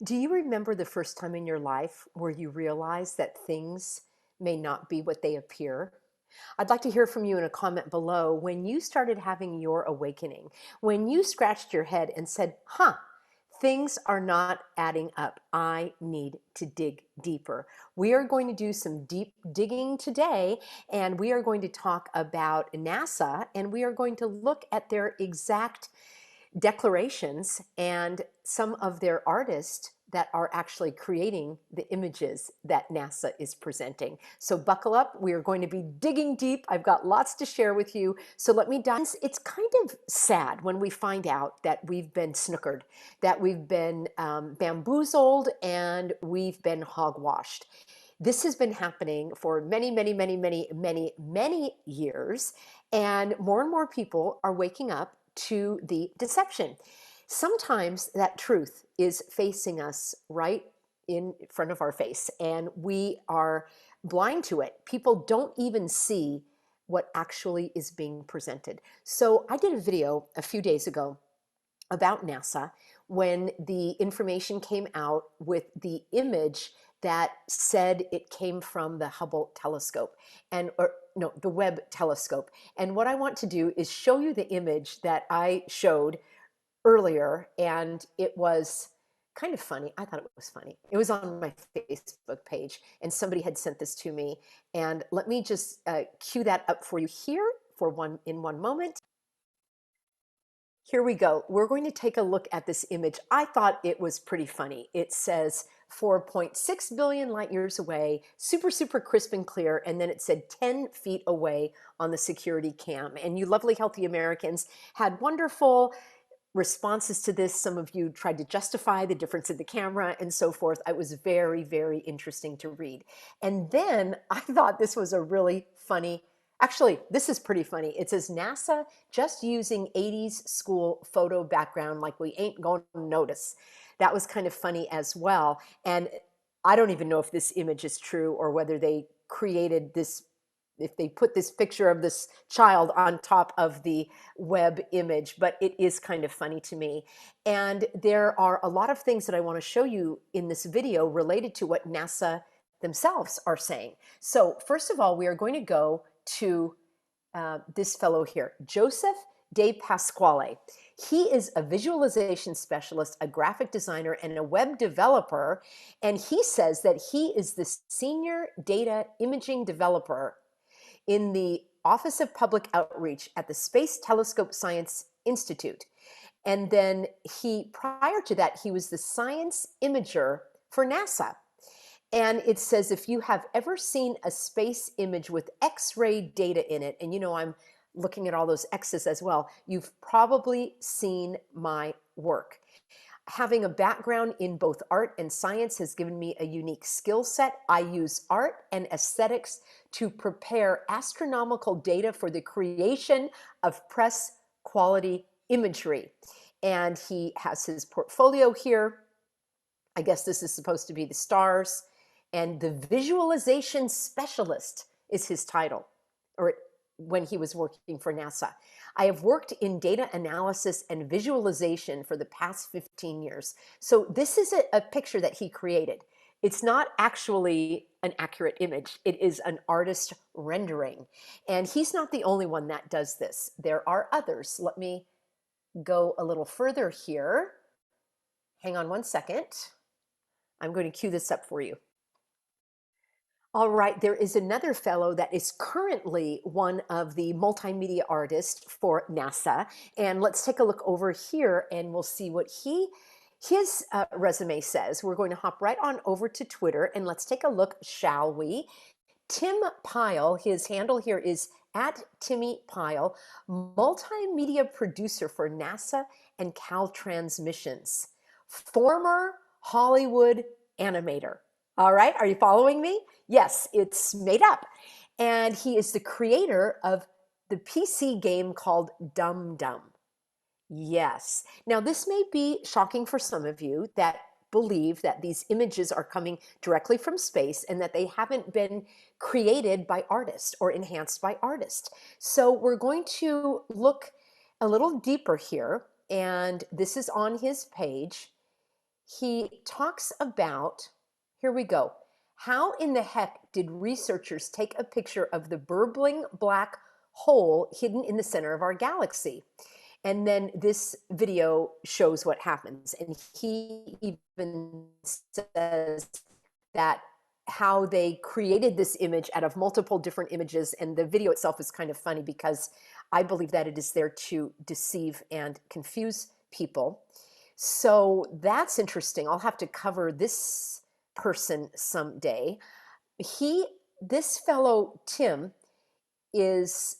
Do you remember the first time in your life where you realized that things may not be what they appear? I'd like to hear from you in a comment below when you started having your awakening, when you scratched your head and said, things are not adding up. I need to dig deeper. We are going to do some deep digging today, and we are going to talk about NASA, and we are going to look at their exact declarations and some of their artists that are actually creating the images that NASA is presenting. So buckle up, we are going to be digging deep. I've got lots to share with you. So let me dive. It's kind of sad when we find out that we've been snookered, that we've been bamboozled, and we've been hogwashed. This has been happening for many, many, many, many, many, many years. And more people are waking up to the deception. Sometimes that truth is facing us right in front of our face, and we are blind to it. People don't even see what actually is being presented. So I did a video a few days ago about NASA when the information came out with the image that said it came from the Hubble telescope or no, the Webb telescope. And what I want to do is show you the image that I showed earlier, and it was kind of funny. I thought it was funny. It was on my Facebook page, and somebody had sent this to me. And let me just cue that up for you here in one moment. Here we go. We're going to take a look at this image. I thought it was pretty funny. It says 4.6 billion light years away, super, super crisp and clear. And then it said 10 feet away on the security cam. And you lovely, healthy Americans had wonderful responses to this. Some of you tried to justify the difference in the camera and so forth. It was very, very interesting to read. And then I thought this was a really funny. Actually, this is pretty funny. It says NASA just using 80s school photo background like we ain't going to notice. That was kind of funny as well. And I don't even know if this image is true or whether they created this, if they put this picture of this child on top of the Webb image, but it is kind of funny to me. And there are a lot of things that I want to show you in this video related to what NASA themselves are saying. So first of all, we are going to go to this fellow here, Joseph De Pasquale. He is a visualization specialist, a graphic designer, and a web developer. And he says that he is the senior data imaging developer in the Office of Public Outreach at the Space Telescope Science Institute. And then prior to that, he was the science imager for NASA. And it says, if you have ever seen a space image with X-ray data in it, and you know I'm looking at all those X's as well, you've probably seen my work. Having a background in both art and science has given me a unique skill set. I use art and aesthetics to prepare astronomical data for the creation of press quality imagery. And he has his portfolio here. I guess this is supposed to be the stars. And the visualization specialist is his title, or when he was working for NASA. I have worked in data analysis and visualization for the past 15 years. So this is a picture that he created. It's not actually an accurate image. It is an artist rendering. And he's not the only one that does this. There are others. Let me go a little further here. Hang on one second. I'm going to cue this up for you. All right, there is another fellow that is currently one of the multimedia artists for NASA. And let's take a look over here and we'll see what his resume says. We're going to hop right on over to Twitter and let's take a look, shall we? Tim Pyle, his handle here is @TimmyPyle, multimedia producer for NASA and Caltrans missions, former Hollywood animator. All right, are you following me? Yes, it's made up. And he is the creator of the PC game called Dum Dum. Yes. Now, this may be shocking for some of you that believe that these images are coming directly from space and that they haven't been created by artists or enhanced by artists. So we're going to look a little deeper here, and this is on his page. He talks about, here we go. How in the heck did researchers take a picture of the burbling black hole hidden in the center of our galaxy? And then this video shows what happens. And he even says that how they created this image out of multiple different images. And the video itself is kind of funny because I believe that it is there to deceive and confuse people. So that's interesting. I'll have to cover this person someday. This fellow, Tim, is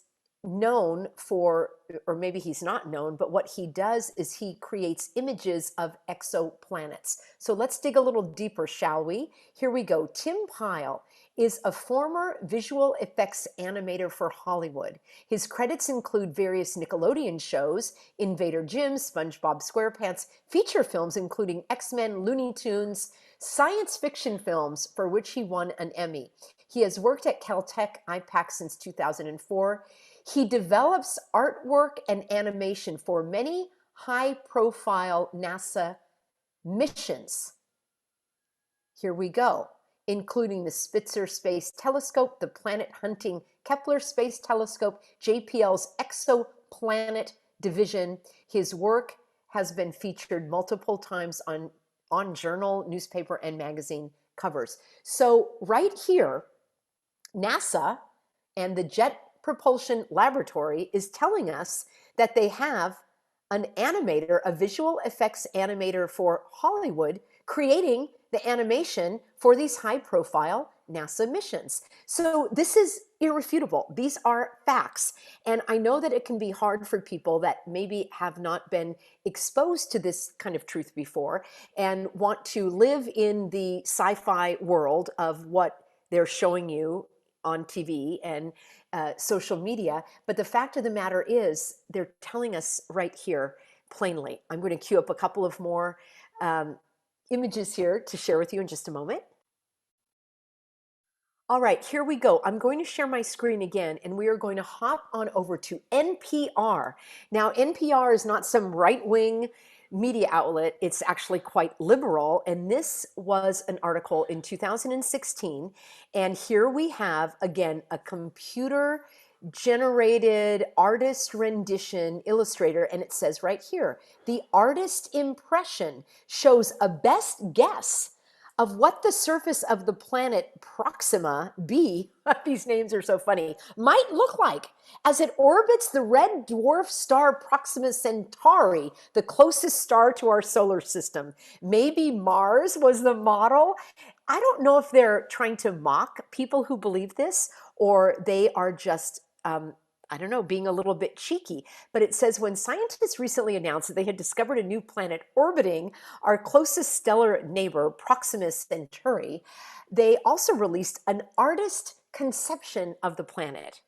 known for, or maybe he's not known, but what he does is he creates images of exoplanets. So let's dig a little deeper, shall we? Here we go. Tim Pyle is a former visual effects animator for Hollywood. His credits include various Nickelodeon shows, Invader Jim, SpongeBob SquarePants, feature films including X-Men, Looney Tunes, science fiction films for which he won an Emmy. He has worked at Caltech IPAC since 2004. He develops artwork and animation for many high-profile NASA missions. Here we go, including the Spitzer Space Telescope, the planet-hunting Kepler Space Telescope, JPL's Exoplanet Division. His work has been featured multiple times on journal, newspaper, and magazine covers. So right here, NASA and the Jet Propulsion Laboratory is telling us that they have an animator, a visual effects animator for Hollywood, creating the animation for these high-profile NASA missions. So this is irrefutable. These are facts. And I know that it can be hard for people that maybe have not been exposed to this kind of truth before and want to live in the sci-fi world of what they're showing you on TV and social media. But the fact of the matter is, they're telling us right here plainly. I'm going to queue up a couple of more images here to share with you in just a moment. All right, here we go. I'm going to share my screen again, and we are going to hop on over to NPR. Now, NPR is not some right-wing media outlet. It's actually quite liberal, and this was an article in 2016. And here we have, again, a computer-generated artist rendition illustrator, and it says right here, the artist impression shows a best guess of what the surface of the planet Proxima b, these names are so funny, might look like as it orbits the red dwarf star Proxima Centauri, the closest star to our solar system. Maybe Mars was the model. I don't know if they're trying to mock people who believe this, or they are just I don't know, being a little bit cheeky. But it says, when scientists recently announced that they had discovered a new planet orbiting our closest stellar neighbor, Proxima Centauri, they also released an artist conception of the planet.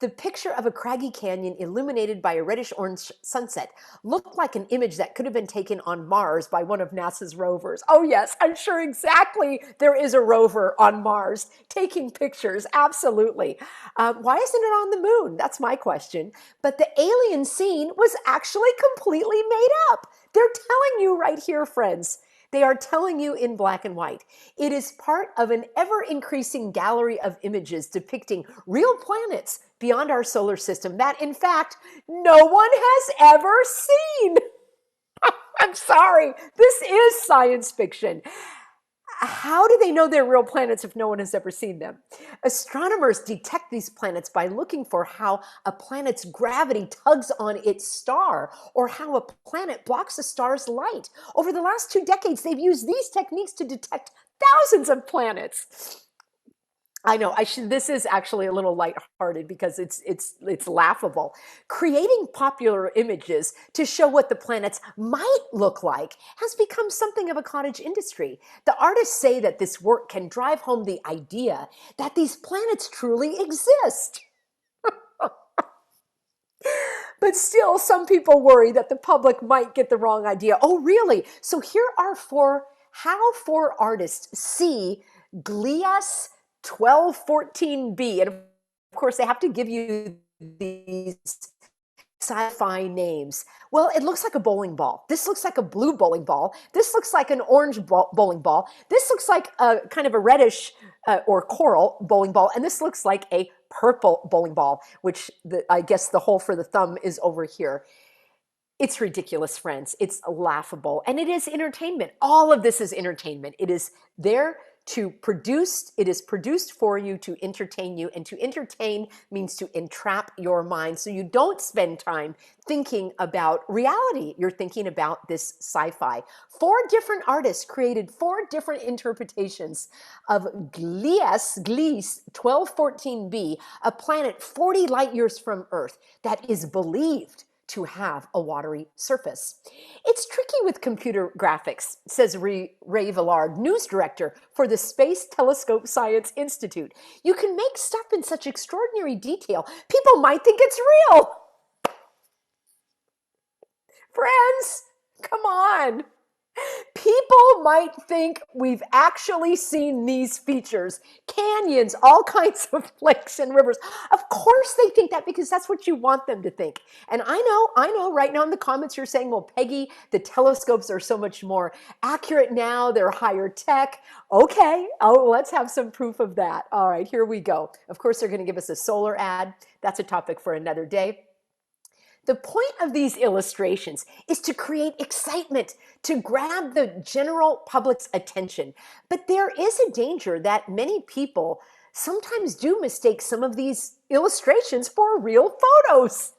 The picture of a craggy canyon illuminated by a reddish-orange sunset looked like an image that could have been taken on Mars by one of NASA's rovers. Oh yes, I'm sure exactly there is a rover on Mars taking pictures, absolutely. Why isn't it on the moon? That's my question. But the alien scene was actually completely made up. They're telling you right here, friends. They are telling you in black and white. It is part of an ever-increasing gallery of images depicting real planets beyond our solar system that, in fact, no one has ever seen. I'm sorry, this is science fiction. How do they know they're real planets if no one has ever seen them? Astronomers detect these planets by looking for how a planet's gravity tugs on its star, or how a planet blocks a star's light. Over the last 2 decades, they've used these techniques to detect thousands of planets. I know, this is actually a little lighthearted because it's laughable. Creating popular images to show what the planets might look like has become something of a cottage industry. The artists say that this work can drive home the idea that these planets truly exist. But still, some people worry that the public might get the wrong idea. Oh, really? So here are how 4 artists see Glias 1214b. And of course, they have to give you these sci-fi names. Well, it looks like a bowling ball. This looks like a blue bowling ball. This looks like an orange bowling ball. This looks like a kind of a reddish or coral bowling ball. And this looks like a purple bowling ball, which I guess the hole for the thumb is over here. It's ridiculous, friends. It's laughable. And it is entertainment. All of this is entertainment. It is there to produce, it is produced for you to entertain you. And to entertain means to entrap your mind so you don't spend time thinking about reality. You're thinking about this sci-fi. 4 different artists created 4 different interpretations of Gliese 1214b, a planet 40 light years from Earth that is believed to have a watery surface. It's tricky with computer graphics, says Ray Villard, news director for the Space Telescope Science Institute. You can make stuff in such extraordinary detail, people might think it's real. Friends, come on. People might think we've actually seen these features, canyons, all kinds of lakes and rivers. Of course they think that because that's what you want them to think. And I know right now in the comments you're saying, well, Peggy, the telescopes are so much more accurate now. They're higher tech. Okay, let's have some proof of that. All right, here we go. Of course, they're going to give us a solar ad. That's a topic for another day. The point of these illustrations is to create excitement, to grab the general public's attention. But there is a danger that many people sometimes do mistake some of these illustrations for real photos.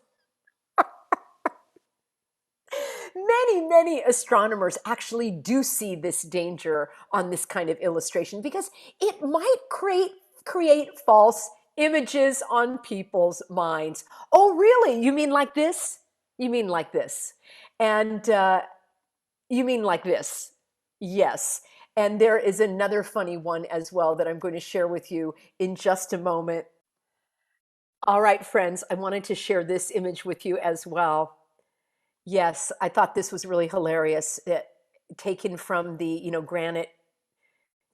Many astronomers actually do see this danger on this kind of illustration because it might create false images on people's minds. Oh, really? You mean like this? You mean like this? And you mean like this? Yes. And there is another funny one as well that I'm going to share with you in just a moment. All right, friends, I wanted to share this image with you as well. Yes, I thought this was really hilarious. Taken from the, granite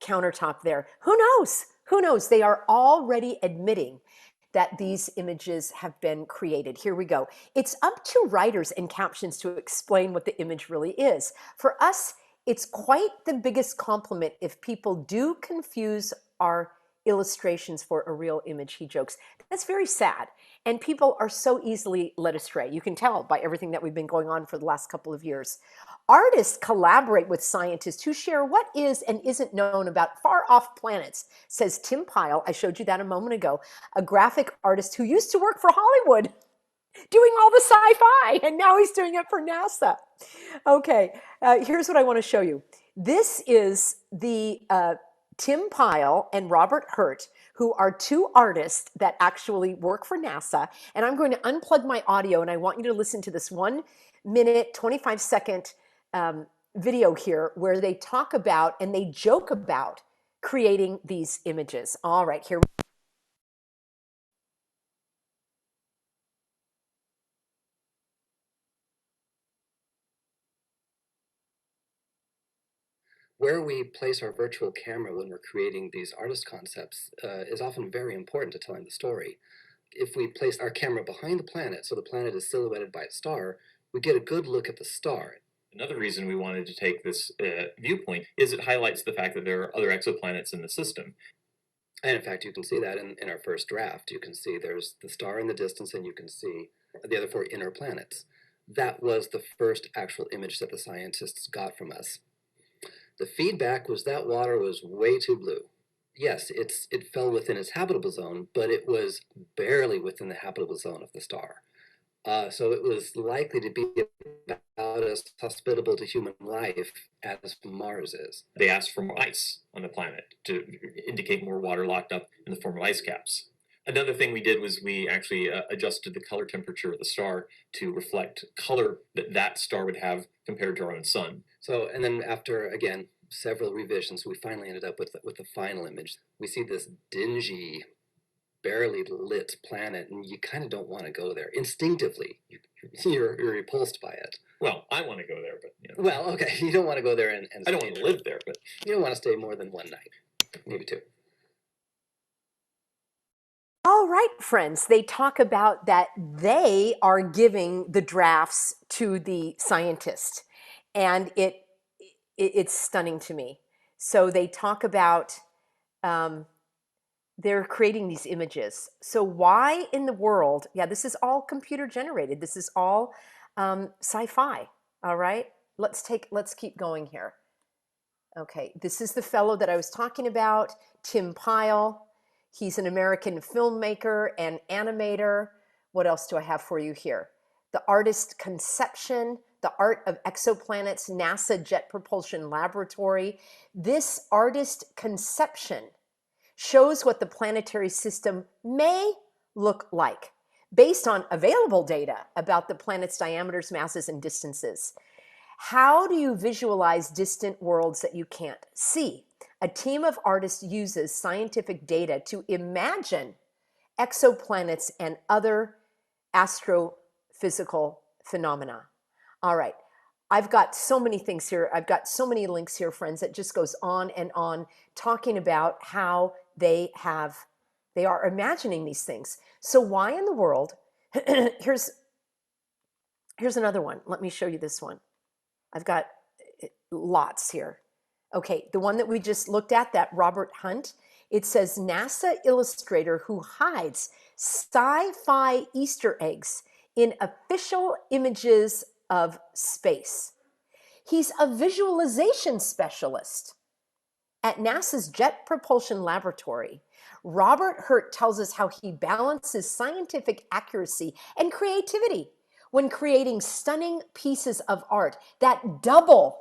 countertop there. Who knows? Who knows? They are already admitting that these images have been created. Here we go. It's up to writers and captions to explain what the image really is. For us, it's quite the biggest compliment if people do confuse our illustrations for a real image, he jokes. That's very sad. And people are so easily led astray. You can tell by everything that we've been going on for the last couple of years. Artists collaborate with scientists who share what is and isn't known about far-off planets, says Tim Pyle. I showed you that a moment ago, a graphic artist who used to work for Hollywood, doing all the sci-fi, and now he's doing it for NASA. Okay, here's what I want to show you. This is the Tim Pyle and Robert Hurt, who are 2 artists that actually work for NASA. And I'm going to unplug my audio, and I want you to listen to this 1-minute, 25-second video here where they talk about and they joke about creating these images. All right, here we go. Where we place our virtual camera when we're creating these artist concepts is often very important to telling the story. If we place our camera behind the planet so the planet is silhouetted by a star, we get a good look at the star. Another reason we wanted to take this viewpoint is it highlights the fact that there are other exoplanets in the system. And in fact, you can see that in our first draft. You can see there's the star in the distance, and you can see the other 4 inner planets. That was the first actual image that the scientists got from us. The feedback was that water was way too blue. Yes, it fell within its habitable zone, but it was barely within the habitable zone of the star. So it was likely to be about as hospitable to human life as Mars is. They asked for more ice on the planet to indicate more water locked up in the form of ice caps. Another thing we did was we actually adjusted the color temperature of the star to reflect color that that star would have compared to our own sun. So, and then after, again, several revisions, we finally ended up with the final image. We see this dingy, barely lit planet, and you kind of don't want to go there. Instinctively, you're repulsed by it. Well, I want to go there, but Well, okay, you don't want to go there and I don't want to live there, but you don't want to stay more than 1 night, maybe 2. All right, friends, they talk about that they are giving the drafts to the scientist, and it's stunning to me. So they talk about um, they're creating these images. So why in the world? Yeah, this is all computer generated. This is all sci-fi. All right, let's keep going here. Okay, this is the fellow that I was talking about, Tim Pyle. He's an American filmmaker and animator. What else do I have for you here? The Artist Conception, The Art of Exoplanets, NASA Jet Propulsion Laboratory. This Artist Conception shows what the planetary system may look like based on available data about the planet's diameters, masses, and distances. How do you visualize distant worlds that you can't see? A team of artists uses scientific data to imagine exoplanets and other astrophysical phenomena. All right. I've got so many things here. I've got so many links here, friends, that just goes on and on talking about how they are imagining these things. So why in the world? here's another one. Let me show you this one. I've got lots here. Okay, the one that we just looked at, that Robert Hunt, it says NASA illustrator who hides sci-fi Easter eggs in official images of space. He's a visualization specialist at NASA's Jet Propulsion Laboratory. Robert Hurt tells us how he balances scientific accuracy and creativity when creating stunning pieces of art that double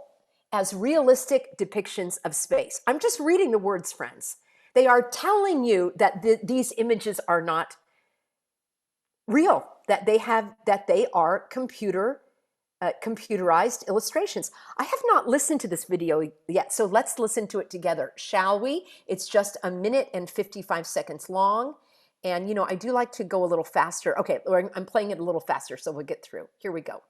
as realistic depictions of space. I'm just reading the words, friends. They are telling you that these images are not real, that they are computerized illustrations. I have not listened to this video yet, so let's listen to it together, shall we? It's just 1 minute and 55 seconds long. And you know, I do like to go a little faster. Okay, I'm playing it a little faster, so we'll get through. Here we go.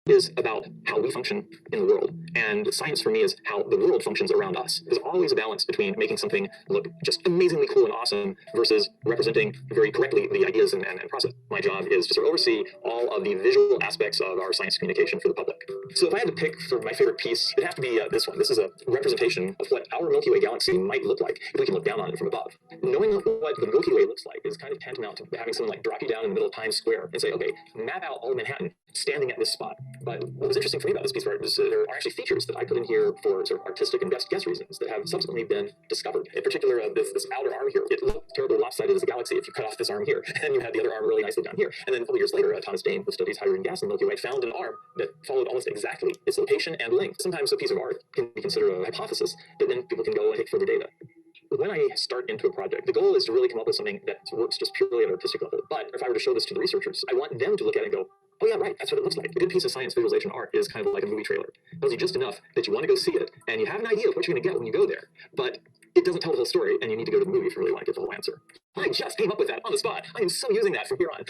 Is about how we function in the world. And science for me is how the world functions around us. There's always a balance between making something look just amazingly cool and awesome versus representing very correctly the ideas and process. My job is to sort of oversee all of the visual aspects of our science communication for the public. So if I had to pick sort of my favorite piece, it'd have to be this one. This is a representation of what our Milky Way galaxy might look like if we can look down on it from above. Knowing what the Milky Way looks like is kind of tantamount to having someone like drop you down in the middle of Times Square and say, okay, map out all of Manhattan standing at this spot. But what was interesting for me about this piece of art is there are actually features that I put in here for sort of artistic and guess reasons that have subsequently been discovered. In particular, this outer arm here, it looked terribly lopsided as a galaxy if you cut off this arm here, and you had the other arm really nicely down here. And then a couple years later, Thomas Dane, who studies hydrogen gas in the Milky Way, found an arm that followed almost exactly its location and length. Sometimes a piece of art can be considered a hypothesis, but then people can go and take further data. When I start into a project, the goal is to really come up with something that works just purely at an artistic level. But if I were to show this to the researchers, I want them to look at it and go, oh yeah, right, that's what it looks like. A good piece of science visualization art is kind of like a movie trailer. It tells you just enough that you want to go see it, and you have an idea of what you're going to get when you go there. But it doesn't tell the whole story, and you need to go to the movie if you really want to get the whole answer. I just came up with that on the spot. I am so using that from here on.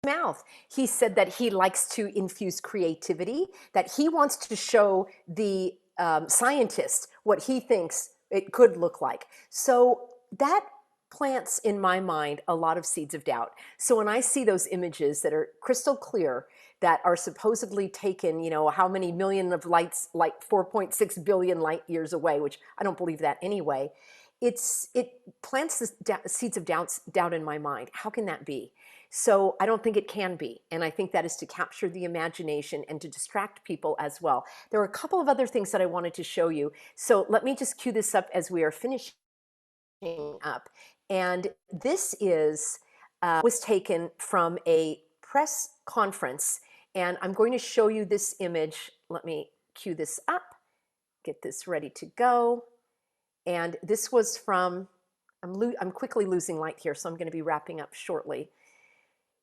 Mouth. He said that he likes to infuse creativity, that he wants to show the scientist what he thinks it could look like. So that plants in my mind a lot of seeds of doubt. So when I see those images that are crystal clear, that are supposedly taken, you know, how many million of lights, like 4.6 billion light years away, which I don't believe that anyway, it plants this seeds of doubt in my mind. How can that be? So I don't think it can be. And I think that is to capture the imagination and to distract people as well. There are a couple of other things that I wanted to show you. So let me just cue this up as we are finishing up. And this was taken from a press conference. And I'm going to show you this image. Let me cue this up, get this ready to go. And this was from, I'm quickly losing light here, so I'm going to be wrapping up shortly.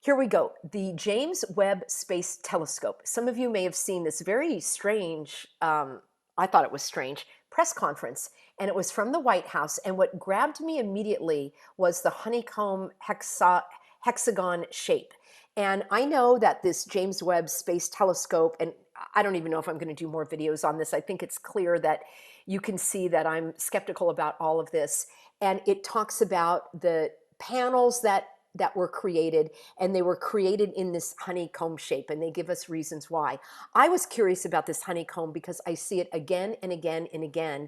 Here we go, the James Webb Space Telescope. Some of you may have seen this very strange, I thought it was strange, press conference, and it was from the White House. And what grabbed me immediately was the honeycomb hexagon shape. And I know that this James Webb Space Telescope, and I don't even know if I'm going to do more videos on this. I think it's clear that you can see that I'm skeptical about all of this. And it talks about the panels that were created, and they were created in this honeycomb shape, and they give us reasons why. I was curious about this honeycomb because I see it again and again and again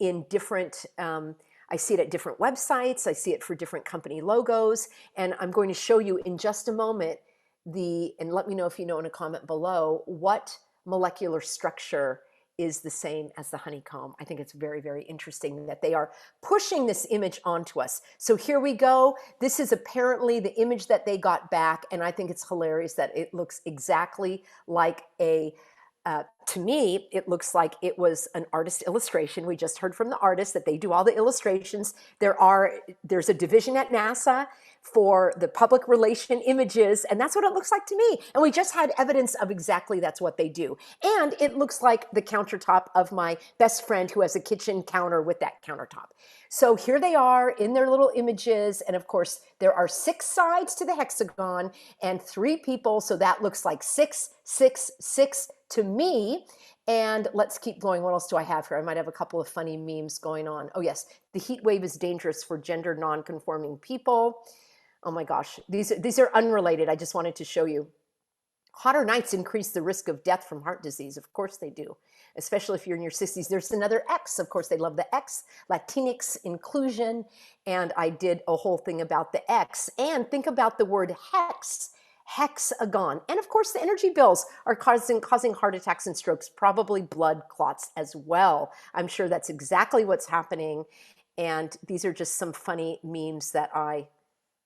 in different, I see it at different websites. I see it for different company logos. And I'm going to show you in just a moment and let me know if you know in a comment below, what molecular structure is the same as the honeycomb. I think it's very, very interesting that they are pushing this image onto us. So here we go. This is apparently the image that they got back. And I think it's hilarious that it looks exactly like to me, it looks like it was an artist illustration. We just heard from the artist that they do all the illustrations. There's a division at NASA for the public relation images, and that's what it looks like to me. And we just had evidence of exactly that's what they do. And it looks like the countertop of my best friend who has a kitchen counter with that countertop. So here they are in their little images. And of course, there are 6 sides to the hexagon and 3 people. So that looks like 6, 6, 6 to me. And let's keep going. What else do I have here? I might have a couple of funny memes going on. Oh yes, the heat wave is dangerous for gender non-conforming people. Oh my gosh, these are unrelated. I just wanted to show you. Hotter nights increase the risk of death from heart disease. Of course they do, especially if you're in your 60s. There's another X. Of course, they love the X, Latinx inclusion. And I did a whole thing about the X. And think about the word hex, hexagon. And of course, the energy bills are causing heart attacks and strokes, probably blood clots as well. I'm sure that's exactly what's happening. And these are just some funny memes that I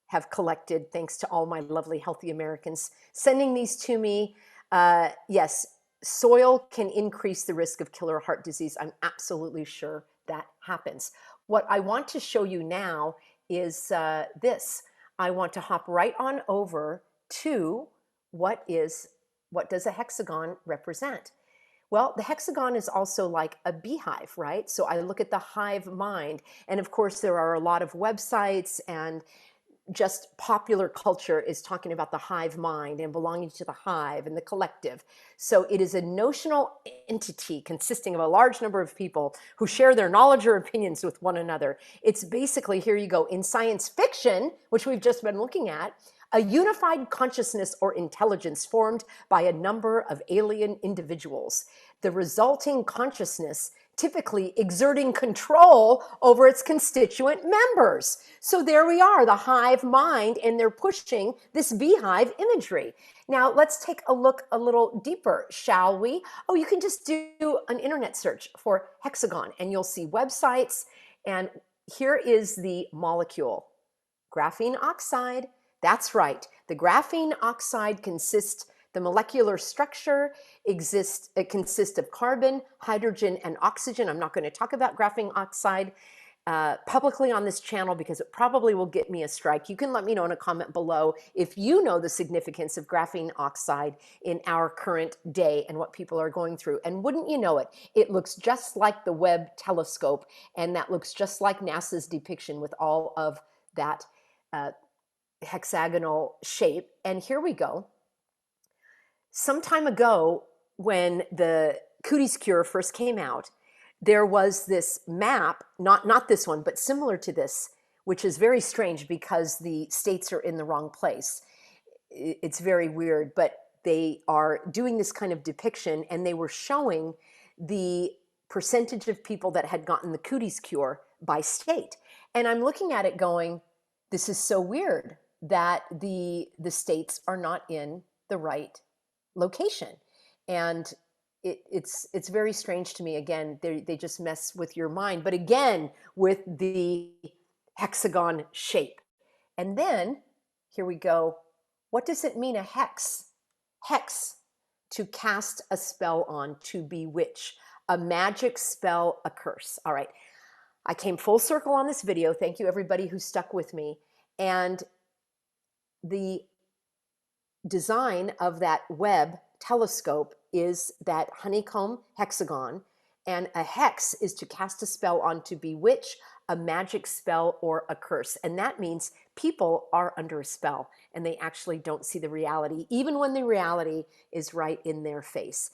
have collected, thanks to all my lovely healthy Americans sending these to me. Yes, soil can increase the risk of killer heart disease. I'm absolutely sure that happens. What I want to show you now is this. I want to hop right on over to what does a hexagon represent? Well, the hexagon is also like a beehive, right? So I look at the hive mind. And of course, there are a lot of websites and just popular culture is talking about the hive mind and belonging to the hive and the collective. So it is a notional entity consisting of a large number of people who share their knowledge or opinions with one another. It's basically, here you go, in science fiction, which we've just been looking at, a unified consciousness or intelligence formed by a number of alien individuals. The resulting consciousness typically exerting control over its constituent members. So there we are, the hive mind, and they're pushing this beehive imagery. Now let's take a look a little deeper, shall we? Oh, you can just do an internet search for hexagon and you'll see websites. And here is the molecule, graphene oxide. That's right, the graphene oxide the molecular structure it consists of carbon, hydrogen, and oxygen. I'm not going to talk about graphene oxide publicly on this channel because it probably will get me a strike. You can let me know in a comment below if you know the significance of graphene oxide in our current day and what people are going through. And wouldn't you know it, it looks just like the Webb telescope, and that looks just like NASA's depiction with all of that hexagonal shape. And here we go. Some time ago, when the cooties cure first came out, there was this map, not this one, but similar to this, which is very strange because the states are in the wrong place. It's very weird, but they are doing this kind of depiction, and they were showing the percentage of people that had gotten the cooties cure by state. And I'm looking at it going, this is so weird that the states are not in the right location. And it's very strange to me. Again, they just mess with your mind, but again, with the hexagon shape. And then here we go. What does it mean, a hex? Hex, to cast a spell on, to bewitch, a magic spell, a curse. All right, I came full circle on this video. Thank you everybody who stuck with me. And the design of that Webb telescope is that honeycomb hexagon, and a hex is to cast a spell on, to bewitch, a magic spell or a curse. And that means people are under a spell and they actually don't see the reality, even when the reality is right in their face.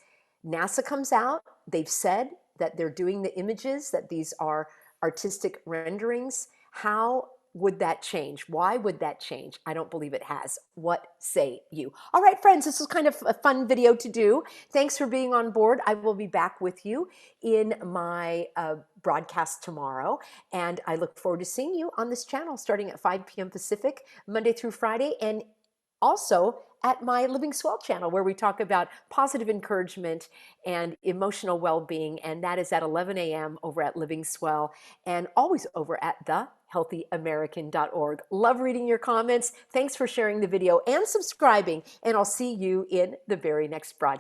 NASA comes out, they've said that they're doing the images, that these are artistic renderings. How would that change? Why would that change? I don't believe it has. What say you? All right, friends, this was kind of a fun video to do. Thanks for being on board. I will be back with you in my broadcast tomorrow. And I look forward to seeing you on this channel starting at 5 p.m. Pacific, Monday through Friday, and also at my Living Swell channel, where we talk about positive encouragement and emotional well-being, and that is at 11 a.m. over at Living Swell, and always over at thehealthyamerican.org. Love reading your comments. Thanks for sharing the video and subscribing, and I'll see you in the very next broadcast.